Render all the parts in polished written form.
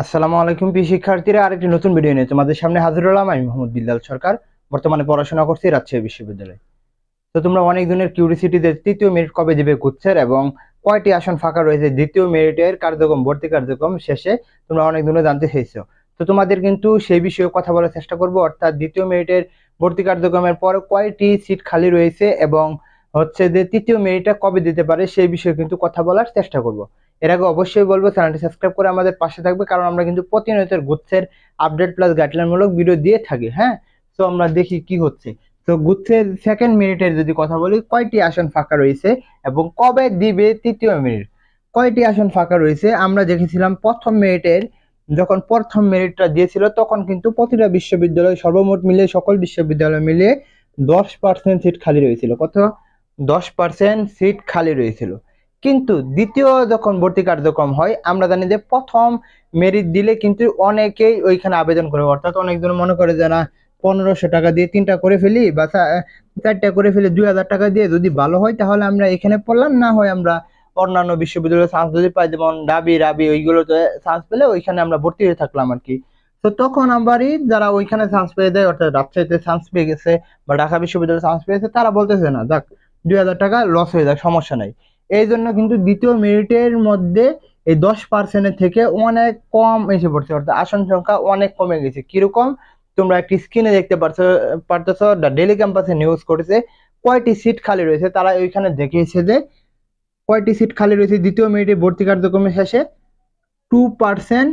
আসসালামু আলাইকুম প্রিয় শিক্ষার্থীরা, আরেকটি নতুন ভিডিও নিয়ে তোমাদের সামনে হাজির হলাম। আমি মোহাম্মদ বিল্লাল সরকার, বর্তমানে পড়াশোনা করছি রাজশাহী বিশ্ববিদ্যালয়ে। তো তোমরা অনেক দিনের কিউরিসিটিতে তৃতীয় মেরিট কবে দিবে গুচ্ছের এবং কয়টি আসন ফাঁকা রয়েছে দ্বিতীয় মেরিটের কার্যক্রম ভর্তি কার্যক্রম শেষে, তোমরা অনেক দিনে জানতে চাইছো। তো তোমাদের কিন্তু সেই বিষয়ে কথা বলার চেষ্টা করব, অর্থাৎ দ্বিতীয় মেরিটের ভর্তি কার্যক্রমের পর কয়টি সিট খালি রয়েছে এবং হচ্ছে যে তৃতীয় মেরিটটা কবে দিতে পারে সেই বিষয়ে কিন্তু কথা বলার চেষ্টা করব। এর আগে অবশ্যই বলবো চ্যানেলটি সাবস্ক্রাইব করে আমাদের পাশে থাকবে, কারণ আমরা কিন্তু প্রতিনিয়ত গুচ্ছের আপডেট প্লাস গাইডলাইনমূলক ভিডিও দিয়ে থাকি। হ্যাঁ, তো আমরা দেখি কি হচ্ছে। তো গুচ্ছের সেকেন্ড মেরিটের যদি কথা বলি, কয়টি আসন ফাঁকা রয়েছে এবং কবে দিবে তৃতীয় মেরিট, কয়টি আসন ফাঁকা রয়েছে আমরা দেখেছিলাম প্রথম মেরিটের। যখন প্রথম মেরিটটা দিয়েছিল তখন কিন্তু প্রতিটা বিশ্ববিদ্যালয় সর্বমোট মিলে সকল বিশ্ববিদ্যালয় মিলে 10% সিট খালি রয়েছিল। কত? 10% সিট খালি রয়েছিল। কিন্তু দ্বিতীয় যখন ভর্তি কার্যক্রম হয়, আমরা জানি যে প্রথম মেরিট দিলে কিন্তু অনেকেই ওইখানে আবেদন করে, অর্থাৎ অনেকজন মনে করে যে না, 1500 টাকা দিয়ে 3টা করে ফেলি বা 4টা করে ফেলি, 2000 টাকা দিয়ে যদি ভালো হয় তাহলে আমরা এখানে পড়লাম, না হয় আমরা অন্যান্য বিশ্ববিদ্যালয়ে চান্স যদি পাই, যেমন ডাবি রাবি ওইগুলোতে চান্স পেলে ওইখানে আমরা ভর্তি হয়ে থাকলাম আর কি। তো তখন আবারই যারা ওইখানে চান্স পেয়ে দেয়, অর্থাৎ রাজশাহীতে চান্স পেয়ে গেছে বা ঢাকা বিশ্ববিদ্যালয়ে চান্স পেয়েছে, তারা বলতেছে না যাক 2000 টাকা লস হয়ে যাক, সমস্যা নাই। এই জন্য কিন্তু দ্বিতীয় মেরিটের মধ্যে এই 10%-এর থেকে অনেক কম এসে পড়ছে, অর্থাৎ আসন সংখ্যা অনেক কমে গেছে। কিরকম? তোমরা একটি স্ক্রিনে দেখতে পারতেছো দ্য ডেইলি ক্যাম্পাসে নিউজ করেছে কয়টি সিট খালি রয়েছে, তারা ওইখানে দেখিয়েছে যে কয়টি সিট খালি রয়েছে দ্বিতীয় মেরিটে ভর্তি কার্যক্রমের শেষে। 2%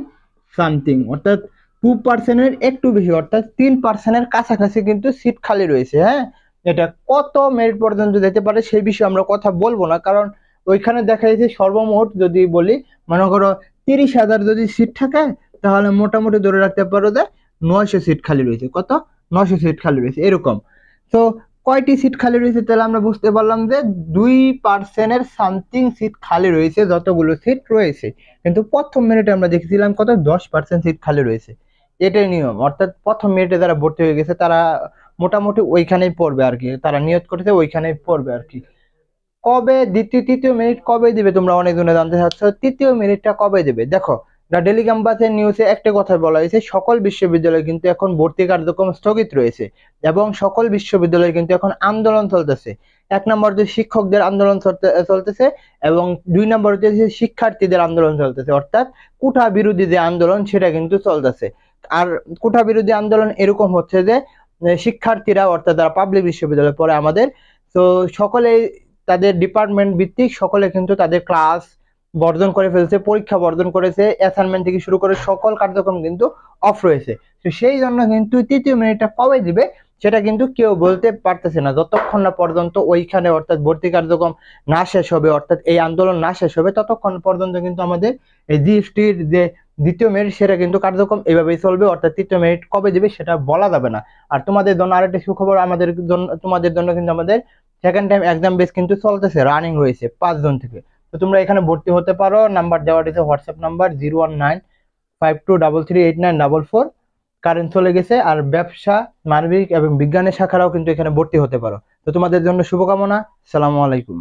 সামথিং, অর্থাৎ 2%-এর একটু বেশি, অর্থাৎ 3%-এর কাছাকাছি কিন্তু সিট খালি রয়েছে। হ্যাঁ, এটা কত মেরিট পর্যন্ত যেতে পারে সেই বিষয়ে আমরা কথা বলবো না, কারণ ওইখানে দেখা যাচ্ছে সর্বমোট যদি বলি, মনে করো 30,000 যদি সিট থাকে, তাহলে মোটামুটি ধরে রাখতে পারো যে 900 সিট খালি রয়েছে। কত? 900 সিট খালি রয়েছে এরকম। তো কয়টি সিট খালি রয়েছে তাহলে আমরা বুঝতে পারলাম যে 2%-এর সামথিং সিট খালি রয়েছে যতগুলো সিট রয়েছে। কিন্তু প্রথম মিনিটে আমরা দেখেছিলাম কত? 10% সিট খালি রয়েছে। এটাই নিয়ম, অর্থাৎ প্রথম মিনিটে যারা ভর্তি হয়ে গেছে তারা মোটামুটি ওইখানেই পড়বে আর কি, তারা নিয়ত করেছে ওইখানেই পড়বে আর কি। কবে তৃতীয় মিনিট কবে দিবে তোমরা অনেক জনে জানতে চাচ্ছ। তৃতীয় মিনিটটা কবে দিবে দেখো, দ্য ডেলি ক্যাম্পাসের নিউজে একটা কথা বলা হয়েছে, সকল বিশ্ববিদ্যালয় কিন্তু এখন ভর্তি কার্যক্রম স্থগিত রয়েছে এবং সকল বিশ্ববিদ্যালয়ে কিন্তু এখন আন্দোলন চলতেছে। এক নম্বর যে শিক্ষকদের আন্দোলন চলতেছে এবং 2 নম্বর হচ্ছে শিক্ষার্থীদের আন্দোলন চলতেছে, অর্থাৎ কোটা বিরোধী যে আন্দোলন সেটা কিন্তু চলতেছে। আর কোটা বিরোধী আন্দোলন এরকম হচ্ছে যে শিক্ষার্থীরা, অর্থাৎ যারা পাবলিক বিশ্ববিদ্যালয়ে পড়ে আমাদের, তো সকলে তাদের ডিপার্টমেন্ট ভিত্তিক সকলে কিন্তু তাদের ক্লাস বর্জন করে ফেলছে, পরীক্ষা বর্জন করেছে, অ্যাসাইনমেন্ট থেকে শুরু করে সকল কার্যক্রম কিন্তু অফ রয়েছে। তো সেই জন্য কিন্তু তৃতীয় মিনিটটা কবে দিবে সেটা কিন্তু কেউ বলতে পারতেছে না, যতক্ষণ না পর্যন্ত ওইখানে অর্থাৎ ভর্তি কার্যক্রম না শেষ হবে, অর্থাৎ এই আন্দোলন না শেষ হবে, ততক্ষণ পর্যন্ত কিন্তু আমাদের এই জিএসটির যে দ্বিতীয় মেরিট সেটা কিন্তু কার্যক্রম এভাবেই চলবে, অর্থাৎ তৃতীয় মেরিট কবে দিবে সেটা বলা যাবে না। আর তোমাদের জন্য আরেকটা সুখবর, আমাদের জন্য তোমাদের জন্য কিন্তু আমাদের সেকেন্ড টাইম এক্সাম বেস কিন্তু চলতেছে, রানিং রয়েছে 5 জন থেকে। তো তোমরা এখানে ভর্তি হতে পারো। নাম্বার দেওয়া রয়েছে, হোয়াটসঅ্যাপ নাম্বার 01952338944। কারেন্ট চলে গেছে। আর ব্যবসা, মানবিক এবং বিজ্ঞানের শাখারাও কিন্তু এখানে ভর্তি হতে পারো। তো তোমাদের জন্য শুভকামনা। আসসালামু আলাইকুম।